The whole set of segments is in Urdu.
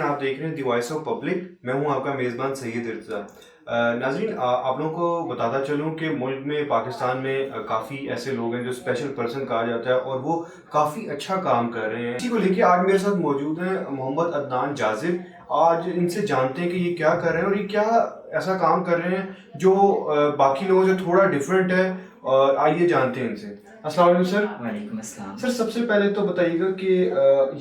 آپ دیکھ رہے ہیں دی وائس آف پبلک. میں ہوں آپ کا میزبان سید ارتضیٰ. ناظرین, آپ لوگوں کو بتاتا چلوں کہ ملک میں پاکستان میں کافی ایسے لوگ ہیں جو اسپیشل پرسن کہا جاتا ہے اور وہ کافی اچھا کام کر رہے ہیں. اسی کو لے کے آج میرے ساتھ موجود ہیں محمد عدنان جازر. آج ان سے جانتے ہیں کہ یہ کیا کر رہے ہیں اور یہ کیا ایسا کام کر رہے ہیں جو باقی لوگوں سے تھوڑا ڈفرینٹ ہے. اور آئیے جانتے ہیں ان سے. السلام علیکم سر. وعلیکم السلام. سر سب سے پہلے تو بتائیے گا کہ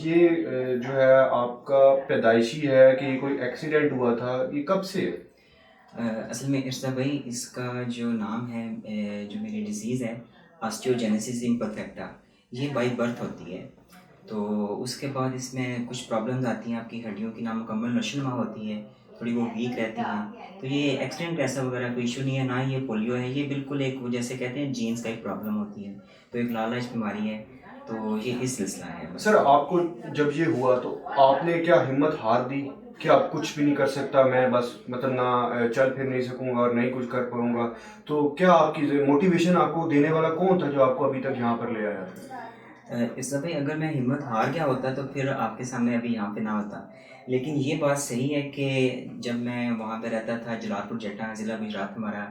یہ جو ہے آپ کا پیدائشی ہے کہ یہ کوئی ایکسیڈنٹ ہوا تھا, یہ کب سے ہے؟ اصل میں ارشاد بھائی, اس کا جو نام ہے, جو میری ڈیزیز ہے آسٹیوجینیسس امپرفیکٹا, یہ بائی برتھ ہوتی ہے. تو اس کے بعد اس میں کچھ پرابلمز آتی ہیں, آپ کی ہڈیوں کی نامکمل نشوونما ہوتی ہے, تھوڑی وہ ویک رہتی ہیں. تو یہ ایکسیڈنٹ ایسا وغیرہ کوئی ایشو نہیں ہے, نہ یہ پولیو ہے, یہ بالکل ایک وہ جیسے کہتے ہیں جینس کا ایک پرابلم ہوتی ہے, تو ایک لالچ بیماری ہے. تو یہ اس سلسلہ ہے. سر آپ کو جب یہ ہوا تو آپ نے کیا ہمت ہار دی کہ اب کچھ بھی نہیں کر سکتا میں, بس مطلب نہ چل پھر نہیں سکوں گا اور نہیں کچھ کر پاؤں گا؟ تو کیا آپ کی موٹیویشن آپ کو دینے والا کون تھا جو آپ کو ابھی تک یہاں پر لے آیا تھا؟ اس سے بھائی اگر میں ہمت ہار گیا ہوتا تو پھر آپ کے سامنے ابھی یہاں پہ نہ ہوتا. لیکن یہ بات صحیح ہے کہ جب میں وہاں پہ رہتا تھا, جلال پور جٹا ضلع گجرات میں ہمارا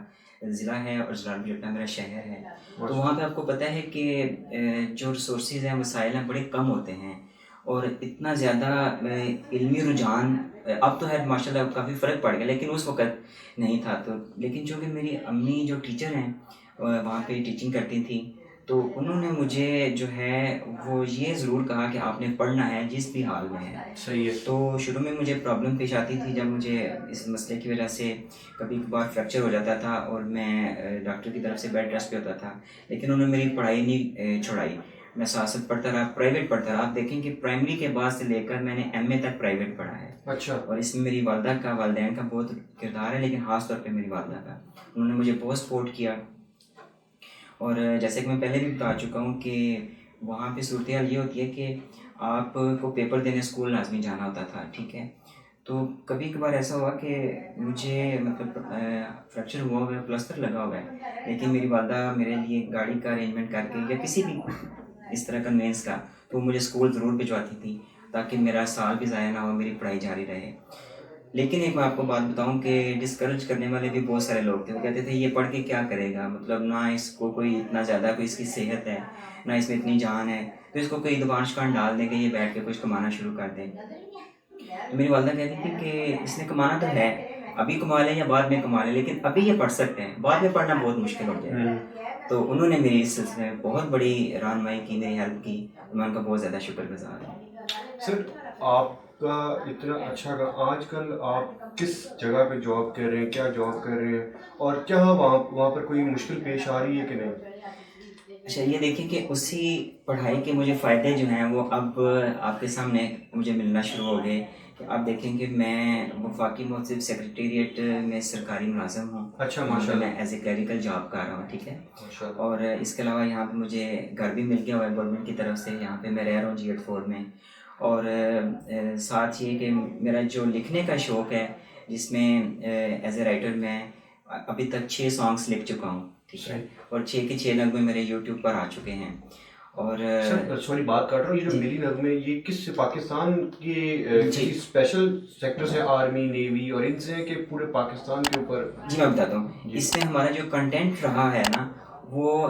ضلع ہے اور جلال پور جٹا میرا شہر ہے, تو وہاں پہ آپ کو پتہ ہے کہ جو ریسورسز ہیں, وسائل ہیں, بڑے کم ہوتے ہیں. اور اتنا زیادہ علمی رجحان اب تو ہے ماشاء اللہ کافی فرق پڑ گیا, لیکن اس وقت نہیں تھا. تو لیکن چونکہ میری امی جو ٹیچر ہیں وہاں پہ ٹیچنگ کرتی تھیں, تو انہوں نے مجھے جو ہے وہ یہ ضرور کہا کہ آپ نے پڑھنا ہے جس بھی حال میں ہے. صحیح ہے. تو شروع میں مجھے پرابلم پیش آتی تھی جب مجھے اس مسئلے کی وجہ سے کبھی کبھار فریکچر ہو جاتا تھا اور میں ڈاکٹر کی طرف سے بیڈ ریسٹ پہ ہوتا تھا, لیکن انہوں نے میری پڑھائی نہیں چھوڑائی. میں ساتھ ساتھ پڑھتا رہا, پرائیویٹ پڑھتا رہا. آپ دیکھیں کہ پرائمری کے بعد سے لے کر میں نے ایم اے تک پرائیویٹ پڑھا ہے. اچھا. اور اس میں میری والدہ کا, والدین کا بہت کردار ہے, لیکن خاص طور پہ میری والدہ کا. انہوں نے مجھے بہت سپورٹ کیا. اور جیسے کہ میں پہلے بھی بتا چکا ہوں کہ وہاں پہ صورتحال یہ ہوتی ہے کہ آپ کو پیپر دینے اسکول لازمی جانا ہوتا تھا, ٹھیک ہے. تو کبھی کبھار ایسا ہوا کہ مجھے مطلب فریکچر ہوا ہوا ہے, پلستر لگا ہوا ہے, لیکن میری والدہ میرے لیے گاڑی کا ارینجمنٹ کر کے یا کسی بھی اس طرح کنوینس کا, تو مجھے اسکول ضرور بھجواتی تھی تاکہ میرا سال بھی ضائع نہ ہو, میری پڑھائی جاری رہے. لیکن ایک میں آپ کو بات بتاؤں کہ ڈسکریج کرنے والے بھی بہت سارے لوگ تھے. وہ کہتے تھے یہ پڑھ کے کیا کرے گا, مطلب نہ اس کو کوئی اتنا زیادہ کوئی اس کی صحت ہے, نہ اس میں اتنی جان ہے, تو اس کو کوئی دکان شکان ڈال دیں کہ یہ بیٹھ کے کچھ کمانا شروع کر دیں. تو میری والدہ کہتی تھی کہ اس نے کمانا تو ہے, ابھی کما لیں یا بعد میں کما لیں, لیکن ابھی یہ پڑھ سکتے ہیں, بعد میں پڑھنا بہت مشکل ہو جائے گا. تو انہوں نے میری اس سلسلے میں بہت بڑی رہنمائی کی, میری ہیلپ کی. میں ان کا بہت زیادہ شکر گزار ہوں. سر آپ کا اتنا اچھا آج کل آپ کس جگہ پہ جاب کر رہے ہیں, کیا جاب کر رہے ہیں, اور کیا وہاں پر کوئی مشکل پیش آ رہی ہے کہ نہیں؟ اچھا, یہ دیکھیں کہ اسی پڑھائی کے مجھے فائدے جو ہیں وہ اب آپ کے سامنے مجھے ملنا شروع ہو گئے. کہ آپ دیکھیں کہ میں وفاقی محتسب سیکریٹریٹ میں سرکاری ملازم ہوں. اچھا, ماشاء اللہ. میں ایز اے کلیریکل جاب کر رہا ہوں, ٹھیک ہے. اور اس کے علاوہ یہاں پہ مجھے گھر بھی مل گیا ہوا ہے گورنمنٹ کی طرف سے, یہاں پہ میں رہ رہا ہوں G84 میں. اور ساتھ یہ کہ میرا جو لکھنے کا شوق ہے, جس میں ایز اے رائٹر میں ابھی تک 6 سانگس لکھ چکا ہوں, ٹھیک ہے. اور 6 کے 6 نغمے میرے یوٹیوب پر آ چکے ہیں. اور سوری بات کر رہا ہوں, یہ جو ملی نغمے یہ کس پاکستان کے اسپیشل سیکٹر سے, آرمی, نیوی اور ان سے کہ پورے پاکستان کے اوپر؟ جی میں بتاتا ہوں. اس میں ہمارا جو کنٹینٹ رہا ہے نا, وہ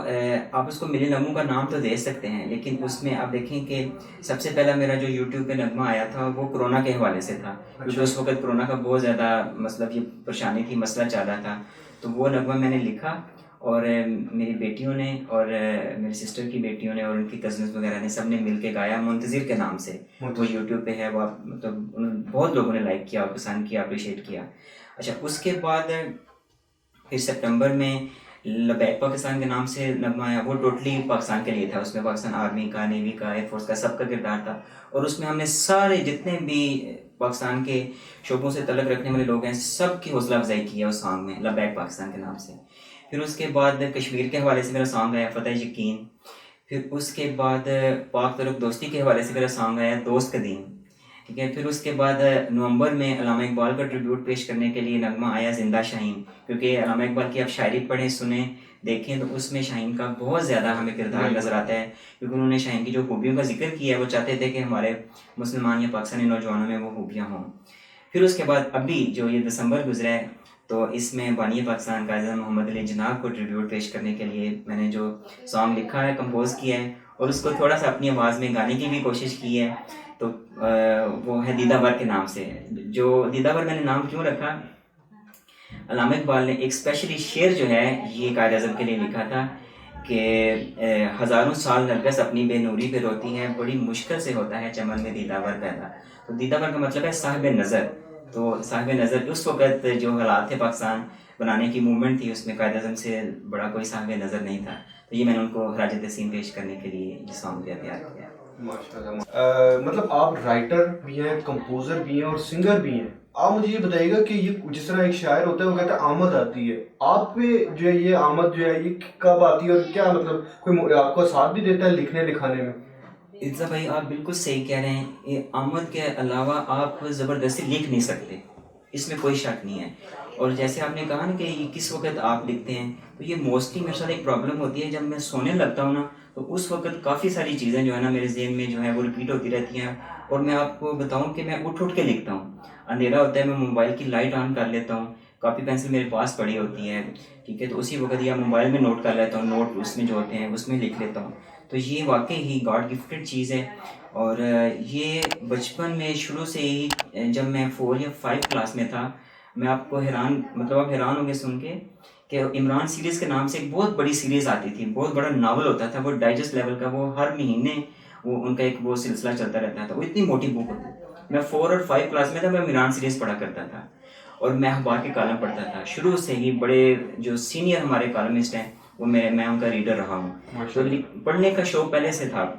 آپ اس کو ملی نغموں کا نام تو دے سکتے ہیں, لیکن اس میں آپ دیکھیں کہ سب سے پہلا میرا جو یوٹیوب پہ نغمہ آیا تھا وہ کرونا کے حوالے سے تھا, کیونکہ اس وقت کرونا کا بہت زیادہ مطلب یہ پریشانی تھی, مسئلہ چل رہا تھا. تو وہ نغمہ میں نے لکھا, اور میری بیٹیوں نے اور میری سسٹر کی بیٹیوں نے اور ان کی کزنس وغیرہ نے سب نے مل کے گایا منتظر کے نام سے. وہ یوٹیوب پہ ہے, وہ مطلب بہت لوگوں نے لائک کیا, پسند کیا, اپریشیٹ کیا. اچھا, اس کے بعد پھر سپٹمبر میں لبیک پاکستان کے نام سے نغمہ آیا. وہ ٹوٹلی پاکستان کے لیے تھا, اس میں پاکستان آرمی کا, نیوی کا, ایئر فورس کا, سب کا کردار تھا. اور اس میں ہم نے سارے جتنے بھی پاکستان کے شعبوں سے تعلق رکھنے والے لوگ ہیں سب کی حوصلہ افزائی کی ہے اس سانگ میں, لبیک پاکستان کے نام سے. پھر اس کے بعد کشمیر کے حوالے سے میرا سانگ آیا فتح یقین. پھر اس کے بعد پاک ترک دوستی کے حوالے سے میرا سانگ آیا دوست قدیم. ٹھیک ہے. پھر اس کے بعد نومبر میں علامہ اقبال کا ٹریبیوٹ پیش کرنے کے لیے نغمہ آیا زندہ شاہین، کیونکہ علامہ اقبال کی آپ شاعری پڑھیں سنیں دیکھیں تو اس میں شاہین کا بہت زیادہ ہمیں کردار نظر آتا ہے، کیونکہ انہوں نے شاہین کی جو خوبیوں کا ذکر کیا ہے وہ چاہتے تھے کہ ہمارے مسلمان یا پاکستانی نوجوانوں میں وہ خوبیاں ہوں. پھر اس کے بعد ابھی جو یہ دسمبر گزرا ہے تو اس میں بانی پاکستان قائد اعظم محمد علی جناح کو ٹریبیوٹ پیش کرنے کے لیے میں نے جو سانگ لکھا ہے، کمپوز کیا ہے اور اس کو تھوڑا سا اپنی آواز میں گانے کی بھی کوشش کی ہے. تو وہ ہے دیدہ ور کے نام سے. جو دیدہ ور میں نے نام کیوں رکھا، علامہ اقبال نے ایک اسپیشلی شعر جو ہے یہ قائد اعظم کے لیے لکھا تھا کہ ہزاروں سال نرگس اپنی بے نوری پہ روتی ہے، بڑی مشکل سے ہوتا ہے چمن میں دیدہ ور پیدا. تو دیدہ ور کا مطلب ہے صاحب نظر. تو صاحب نظر اس وقت جو حالات تھے پاکستان بنانے کی موومنٹ تھی، اس میں قائد اعظم سے بڑا کوئی صاحب نظر نہیں تھا. تو یہ میں نے ان کو خراج تحسین پیش کرنے کے لیے یہ سانگ تیار کیا. مطلب آپ رائٹر بھی ہیں، کمپوزر بھی ہیں اور سنگر بھی ہیں. آپ مجھے یہ بتائیے گا کہ یہ جس طرح ایک شاعر ہوتا ہے وہ کہتا ہے آمد آتی ہے، آپ پہ جو ہے یہ آمد جو ہے یہ کب آتی ہے اور کیا مطلب کوئی آپ کو ساتھ بھی دیتا ہے لکھنے لکھانے میں؟ ارزا بھائی آپ بالکل صحیح کہہ رہے ہیں. یہ آمد کے علاوہ آپ زبردستی لکھ نہیں سکتے، اس میں کوئی شک نہیں ہے. اور جیسے آپ نے کہا نا کہ یہ کس وقت آپ لکھتے ہیں، تو یہ موسٹلی میرے ساتھ ایک پرابلم ہوتی ہے جب میں سونے لگتا ہوں نا، تو اس وقت کافی ساری چیزیں جو ہے نا میرے ذہن میں جو ہے وہ ریپیٹ ہوتی رہتی ہیں. اور میں آپ کو بتاؤں کہ میں اٹھ کے لکھتا ہوں. اندھیرا ہوتا ہے، میں موبائل کی لائٹ آن کر لیتا ہوں، کاپی پینسل میرے پاس پڑی ہوتی ہے، ٹھیک ہے، تو اسی وقت یا موبائل میں نوٹ کر لیتا ہوں، نوٹ اس میں جو ہوتے ہیں اس میں لکھ لیتا ہوں. تو یہ واقعی ہی گاڈ گفٹڈ چیز ہے. اور یہ بچپن میں شروع سے ہی جب میں 4 یا 5 کلاس میں تھا، میں آپ کو آپ حیران ہوں گے سن کے کہ عمران سیریز کے نام سے ایک بہت بڑی سیریز آتی تھی، بہت بڑا ناول ہوتا تھا، وہ ڈائجسٹ لیول کا، وہ ہر مہینے وہ ان کا ایک وہ سلسلہ چلتا رہتا تھا. وہ اتنی موٹی بک ہوتی تھی. میں 4 اور 5 کلاس میں تھا، میں عمران سیریز پڑھا کرتا تھا اور میں اخبار کے کالم پڑھتا تھا. شروع سے ہی بڑے جو سینئر ہمارے کالمسٹ ہیں وہ میں ان کا ریڈر رہا ہوں. تو پڑھنے کا شوق پہلے سے تھا.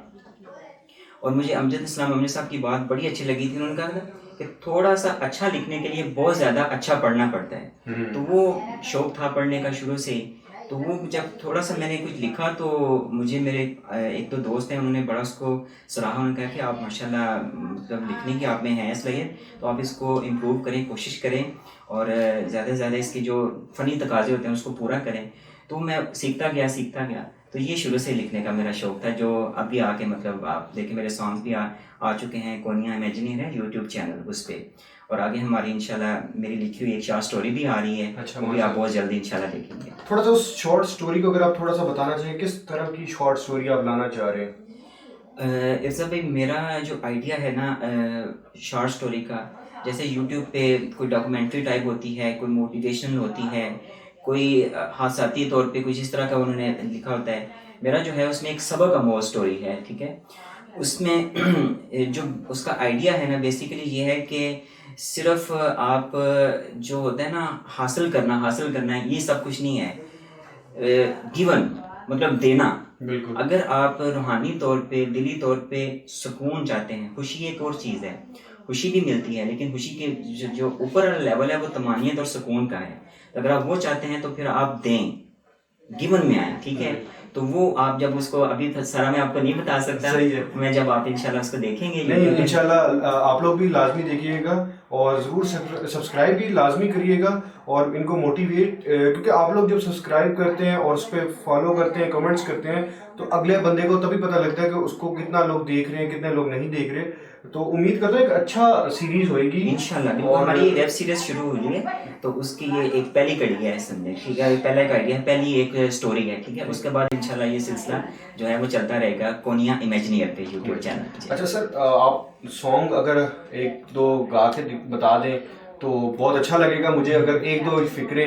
اور مجھے امجد اسلام امجد صاحب کی بات بڑی اچھی لگی تھی. انہوں نے کہا کہ تھوڑا سا اچھا لکھنے کے لیے بہت زیادہ اچھا پڑھنا پڑتا ہے. تو وہ شوق تھا پڑھنے کا شروع سے ہی. تو وہ جب تھوڑا سا میں نے کچھ لکھا تو مجھے میرے ایک دو دوست ہیں، انہوں نے بڑا اس کو سراہا. انہوں نے کہا کہ آپ ماشاءاللہ مطلب لکھنے کی آپ میں ہے صلاحیت، تو آپ اس کو امپروو کریں، کوشش کریں اور زیادہ سے زیادہ اس کی جو فنی تقاضے ہوتے ہیں اس کو پورا کریں. تو میں سیکھتا گیا. تو یہ شروع سے لکھنے کا میرا شوق تھا، جو ابھی آ کے مطلب آپ دیکھیں میرے سانگس بھی آ چکے ہیں. کونیا امیجنیر ہے یوٹیوب چینل، اس پہ. اور آگے ہماری انشاءاللہ میری لکھی ہوئی ایک شارٹ سٹوری بھی آ رہی ہے، وہ بھی آپ بہت جلدی انشاءاللہ دیکھیں گے. تھوڑا سا اس شارٹ سٹوری کو اگر آپ تھوڑا سا بتانا چاہیں، کس طرح کی شارٹ سٹوری آپ لانا چاہ رہے ہیں؟ ارزا بھائی میرا جو آئیڈیا ہے نا شارٹ سٹوری کا، جیسے یوٹیوب پہ کوئی ڈاکومنٹری ٹائپ ہوتی ہے، کوئی موٹیویشنل ہوتی ہے، کوئی حادثاتی طور پہ کچھ اس طرح کا انہوں نے لکھا ہوتا ہے. میرا جو ہے اس میں ایک سبق آموز سٹوری ہے، ٹھیک ہے. اس میں جو اس کا آئیڈیا ہے نا بیسیکلی یہ ہے کہ صرف آپ جو ہوتا ہے نا حاصل کرنا ہے، یہ سب کچھ نہیں ہے. گیون مطلب دینا. بالکل. اگر آپ روحانی طور پہ، دلی طور پہ سکون چاہتے ہیں، خوشی ایک اور چیز ہے، خوشی بھی ملتی ہے لیکن خوشی کے جو اوپر والا لیول ہے وہ طمانینت اور سکون کا ہے. اگر آپ وہ چاہتے ہیں تو پھر آپ دیں، گیون میں آئیں، ٹھیک ہے. تو وہ آپ جب اس کو ابھی سارا میں آپ کو نہیں بتا سکتا، میں جب آپ انشاءاللہ اس کو دیکھیں گے. نہیں انشاءاللہ آپ لوگ بھی لازمی دیکھیے گا اور ضرور سبسکرائب بھی لازمی کریے گا اور ان کو موٹیویٹ، کیونکہ آپ لوگ جب سبسکرائب کرتے ہیں اور اس پہ فالو کرتے ہیں، کمنٹس کرتے ہیں، تو اگلے بندے کو تبھی پتہ لگتا ہے کہ اس کو کتنا لوگ دیکھ رہے ہیں، کتنے لوگ نہیں دیکھ رہے. تو امید کرتا ہوں ایک اچھا سیریز ہوئے گی انشاءاللہ. بالکل ہماری ویب سیریز شروع ہوئی ہے تو اس کی یہ ایک پہلی کڑی ہے سمجھے، ٹھیک ہے. پہلا ایک آئیڈیا ہے، پہلی ایک سٹوری ہے، ٹھیک ہے. اس کے بعد انشاءاللہ یہ سلسلہ جو ہے وہ چلتا رہے گا کونیا امیجنیر پہ یوٹیوب چینل پہ. اچھا سر، آپ سانگ اگر ایک دو گا کے بتا دیں تو بہت اچھا لگے گا مجھے. اگر ایک دو فکرے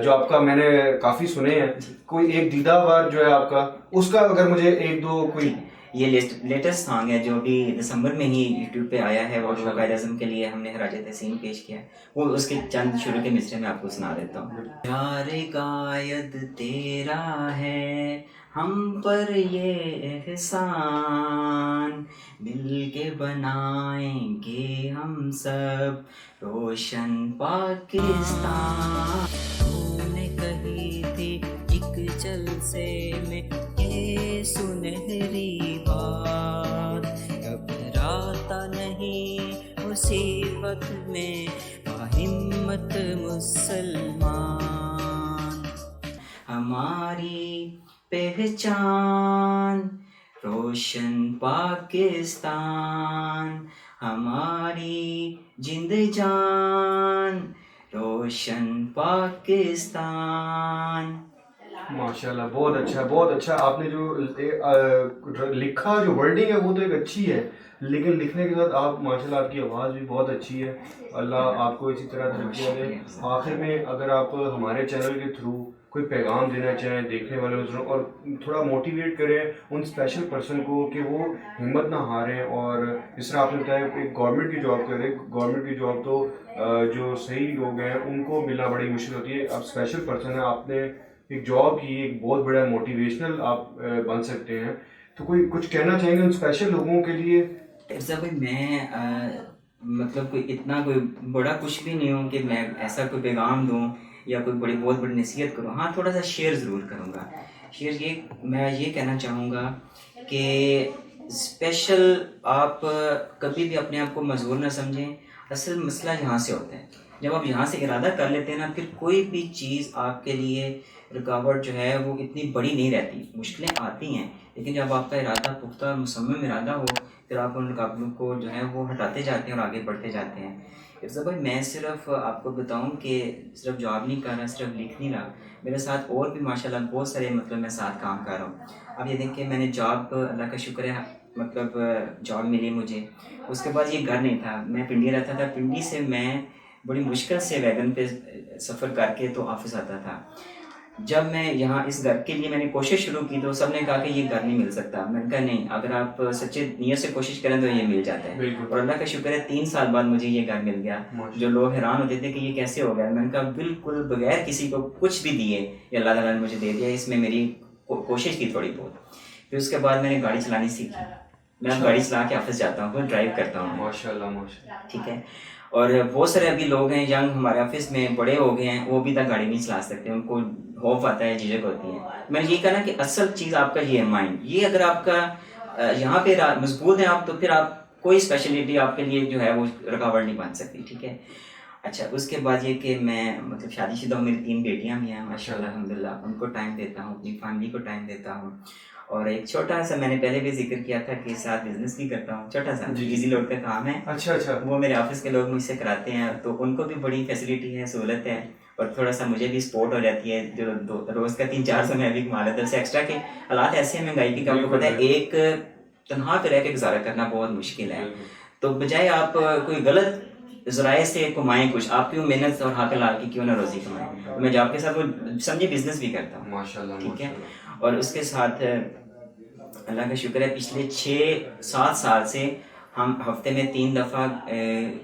جو آپ کا میں نے کافی سنے ہیں، کوئی ایک دیدہ وار جو ہے آپ کا، اس کا اگر مجھے ایک دو کوئی. یہ لیٹسٹ سانگ ہے جو ابھی دسمبر میں ہی یوٹیوب پہ آیا ہے، اور قائد اعظم کے لیے ہم نے خراج تحسین پیش کیا ہے. وہ اس کے چند شروع کے مصرے میں آپ کو سنا دیتا ہوں. پیار قائد تیرا ہے ہم پر یہ احسان، مل کے بنائیں گے ہم سب روشن پاکستان. تو نے کہی تھی ایک جلسے میں یہ سنہری بات، گھبراتا نہیں مصیبت میں ہمت مسلمان، ہماری پہچان روشن پاکستان، ہماری جند جان روشن پاکستان۔ ماشاءاللہ، بہت اچھا بہت اچھا۔ آپ نے جو لکھا، جو ورڈنگ ہے وہ تو ایک اچھی ہے، لیکن لکھنے کے ساتھ آپ ماشاءاللہ آپ کی آواز بھی بہت اچھی ہے، اللہ آپ کو اسی طرح ترقیاں دے۔ آخر میں اگر آپ ہمارے چینل کے تھرو کوئی پیغام دینا چاہیں دیکھنے والوں کو اور تھوڑا موٹیویٹ کریں ان اسپیشل پرسن کو کہ وہ ہمت نہ ہاریں، اور جس طرح آپ نے بتایا کہ گورنمنٹ کی جاب کریں، گورنمنٹ کی جاب تو جو صحیح لوگ ہیں ان کو ملنا بڑی مشکل ہوتی ہے، آپ اسپیشل پرسن ہیں، آپ نے ایک جاب کی، ایک بہت بڑا موٹیویشنل آپ بن سکتے ہیں، تو کوئی کچھ کہنا چاہیں گے ان اسپیشل لوگوں کے لیے؟ ایسا کوئی میں مطلب کوئی اتنا کوئی بڑا کچھ بھی نہیں ہوں کہ میں ایسا کوئی پیغام دوں یا کوئی بہت بڑی نصیحت کروں۔ ہاں تھوڑا سا شیئر ضرور کروں گا۔ شیئر میں یہ کہنا چاہوں گا کہ اسپیشل آپ کبھی بھی اپنے آپ کو معذور نہ سمجھیں، اصل مسئلہ یہاں سے ہوتا ہے۔ جب آپ یہاں سے ارادہ کر لیتے ہیں نا، پھر کوئی بھی چیز آپ کے لیے رکاوٹ جو ہے وہ اتنی بڑی نہیں رہتی۔ مشکلیں آتی ہیں لیکن جب آپ کا ارادہ پختہ اور مصمم ارادہ ہو، پھر آپ ان رکاوٹوں کو جو ہے وہ ہٹاتے جاتے ہیں اور آگے بڑھتے جاتے ہیں۔ افضل بھائی، میں صرف آپ کو بتاؤں کہ صرف جاب نہیں کر رہا، صرف لکھ نہیں رہا، میرے ساتھ اور بھی ماشاءاللہ بہت سارے مطلب میں ساتھ کام کر رہا ہوں۔ اب یہ دیکھیں، میں نے جاب، اللہ کا شکر ہے، مطلب جاب ملی مجھے۔ اس کے بعد یہ گھر نہیں تھا، میں پنڈی رہتا تھا، پنڈی سے میں بڑی مشکل سے ویگن پہ سفر کر کے تو آفس آتا تھا۔ جب میں یہاں اس گھر کے لیے میں نے کوشش شروع کی تو سب نے کہا کہ یہ گھر نہیں مل سکتا۔ میں نے کہا نہیں، اگر آپ سچے نیت سے کوشش کریں تو یہ مل جاتا ہے، اور اللہ کا شکر ہے 3 سال بعد مجھے یہ گھر مل گیا۔ جو لوگ حیران ہوتے تھے کہ یہ کیسے ہو گیا، میں نے کہا بالکل بغیر کسی کو کچھ بھی دیے یہ اللہ تعالیٰ نے مجھے دے دیا، اس میں میری کوشش کی تھوڑی بہت۔ پھر اس کے بعد میں نے گاڑی چلانی سیکھی، میں گاڑی چلا کے آفس جاتا ہوں، ڈرائیو کرتا ہوں۔ ماشاءاللہ ماشاءاللہ، ٹھیک ہے۔ اور بہت سارے ابھی لوگ ہیں ینگ ہمارے آفس میں، بڑے ہو گئے ہیں، وہ ابھی تک گاڑی نہیں چلا سکتے، ان کو خوف آتا ہے، جھجک ہوتی ہے۔ میں نے یہ کہا نا کہ اصل چیز آپ کا یہ ہے مائنڈ، یہ اگر آپ کا یہاں پہ مضبوط ہے آپ، تو پھر آپ کوئی اسپیشلٹی آپ کے لیے جو ہے وہ رکاوٹ نہیں بن سکتی۔ ٹھیک ہے۔ اچھا، اس کے بعد یہ کہ میں مطلب شادی شدہ ہوں، میری 3 بیٹیاں بھی ہیں ماشاءاللہ الحمدللہ، ان کو ٹائم دیتا ہوں، اپنی فیملی کو ٹائم دیتا ہوں، اور ایک چھوٹا سا میں نے پہلے بھی ذکر کیا تھا کہ ساتھ بزنس بھی کرتا ہوں، چھوٹا سا ایزی لوڈ کا کام ہے۔ اچھا، وہ میرے آفس کے لوگ مجھ سے کراتے ہیں، تو ان کو بھی بڑی فیسلٹی ہے، سہولت ہے، اور تھوڑا سا مجھے بھی سپورٹ ہو جاتی ہے، جو روز کا 300-400 میں بھی کما لیتا ہوں۔ اس سے ایکسٹرا کے حالات ایسے ہیں مہنگائی کی کہ آپ کو پتہ ہے ایک تنہا پہ رہ کے گزارا کرنا بہت مشکل ہے، تو بجائے آپ کوئی غلط ذرائع سے کمائیں کچھ، آپ کیوں محنت اور ہاتھ لال کی کیوں نہ روزی کمائیں۔ میں جاب کے ساتھ وہ سمجھے بزنس بھی کرتا ہوں ماشاءاللہ، ٹھیک ہے۔ اور اس کے ساتھ اللہ کا شکر ہے پچھلے 6-7 سال سے ہم ہفتے میں 3 دفعہ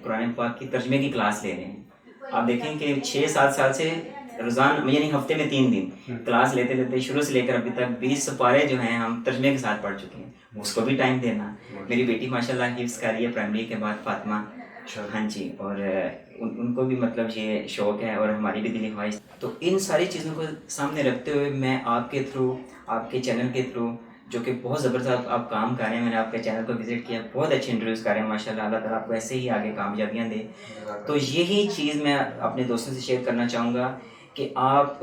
قرآن پاک کی ترجمے کی کلاس لے رہے ہیں۔ آپ دیکھیں کہ 6-7 سال سے روزانہ یعنی ہفتے میں 3 دن کلاس لیتے لیتے شروع سے لے کر ابھی تک 20 سپارے جو ہیں ہم ترجمے کے ساتھ پڑھ چکے ہیں، اس کو بھی ٹائم دینا۔ میری بیٹی ماشاءاللہ حفظ کر رہی ہے پرائمری کے بعد، فاطمہ، ہاں جی، اور ان کو بھی مطلب یہ شوق ہے اور ہماری بھی دلی خواہش۔ تو ان ساری چیزوں کو سامنے رکھتے ہوئے میں آپ کے تھرو، آپ کے چینل کے تھرو، جو کہ بہت زبردست آپ کام کر رہے ہیں، میں نے آپ کے چینل کو وزٹ کیا، بہت اچھے انٹرویوز کر رہے ہیں ماشاءاللہ، اللہ تعالیٰ آپ کو ایسے ہی آگے کامیابیاں دے۔ تو یہی چیز میں اپنے دوستوں سے شیئر کرنا چاہوں گا کہ آپ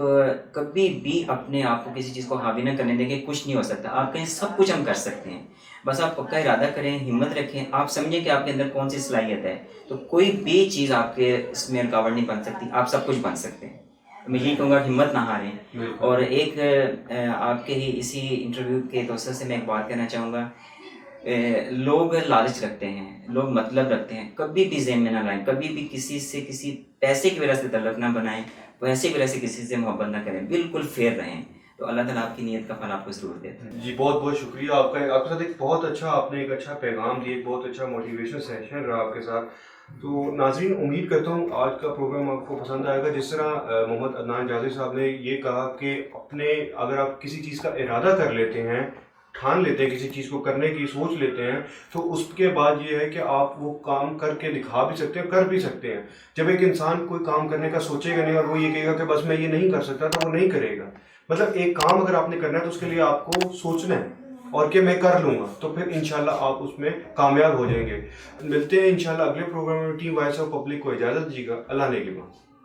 کبھی بھی اپنے آپ کو کسی چیز کو حاوی نہ کرنے دیں کہ کچھ نہیں ہو سکتا، آپ کہیں سب کچھ ہم کر سکتے ہیں، بس آپ پکا ارادہ کریں، ہمت رکھیں، آپ سمجھیں کہ آپ کے اندر کون سی صلاحیت ہے، تو کوئی بھی چیز آپ کے اس میں رکاوٹ نہیں بن سکتی، آپ سب کچھ بن سکتے ہیں۔ میں یہی کہوں گا کہ ہمت نہ ہاریں۔ اور ایک آپ کے ہی اسی انٹرویو کے دوستوں سے میں ایک بات کہنا چاہوں گا، لوگ لالچ رکھتے ہیں، لوگ مطلب رکھتے ہیں، کبھی بھی ذہن میں نہ لائیں، کبھی بھی کسی سے کسی پیسے کی وجہ سے تعلق نہ بنائیں، پیسے کی وجہ سے کسی سے محبت نہ کریں، بالکل فیئر رہیں، تو اللہ تعالیٰ آپ کی نیت کا پھل آپ کو ضرور دیتا ہے۔ جی بہت بہت شکریہ آپ کا، آپ کے ساتھ ایک بہت اچھا، آپ نے ایک اچھا پیغام دیا، ایک بہت اچھا موٹیویشن سیشن رہا آپ کے ساتھ۔ تو ناظرین، امید کرتا ہوں آج کا پروگرام آپ کو پسند آئے گا۔ جس طرح محمد عدنان جازی صاحب نے یہ کہا کہ اگر آپ کسی چیز کا ارادہ کر لیتے ہیں، ٹھان لیتے ہیں، کسی چیز کو کرنے کی سوچ لیتے ہیں، تو اس کے بعد یہ ہے کہ آپ وہ کام کر کے دکھا بھی سکتے ہیں، کر بھی سکتے ہیں۔ جب ایک انسان کوئی کام کرنے کا سوچے گا نہیں اور وہ یہ کہے گا کہ بس میں یہ نہیں کر سکتا، تو وہ نہیں کرے گا۔ مطلب ایک کام اگر آپ نے کرنا ہے تو اس کے لیے آپ کو سوچنا ہے، اور کہ میں کر لوں گا، تو پھر انشاءاللہ آپ اس میں کامیاب ہو جائیں گے۔ ملتے ہیں انشاءاللہ اگلے پروگرام میں۔ ٹیم وائس آف پبلک کو اجازت دیجیے گا۔ اللہ نے کے بعد۔